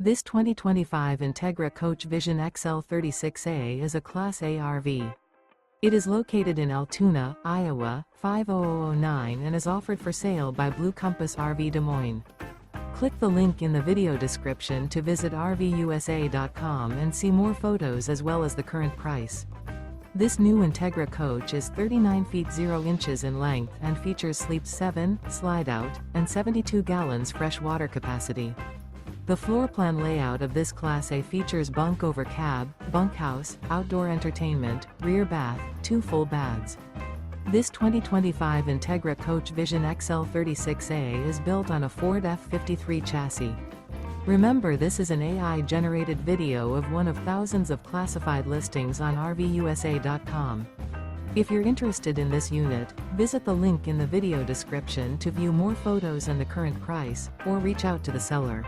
This 2025 Entegra Coach Vision XL 36A is a Class A RV. It is located in Altoona, Iowa, 50009 and is offered for sale by Blue Compass RV Des Moines. Click the link in the video description to visit RVUSA.com and see more photos as well as the current price. This new Entegra coach is 39 feet 0 inches in length and features sleep 7, slide-out, and 72 gallons fresh water capacity. The floor plan layout of this Class A features bunk over cab, bunkhouse, outdoor entertainment, rear bath, 2 full baths. This 2025 Entegra Coach Vision XL 36A is built on a Ford F53 chassis. Remember, this is an AI-generated video of one of thousands of classified listings on RVUSA.com. If you're interested in this unit, visit the link in the video description to view more photos and the current price, or reach out to the seller.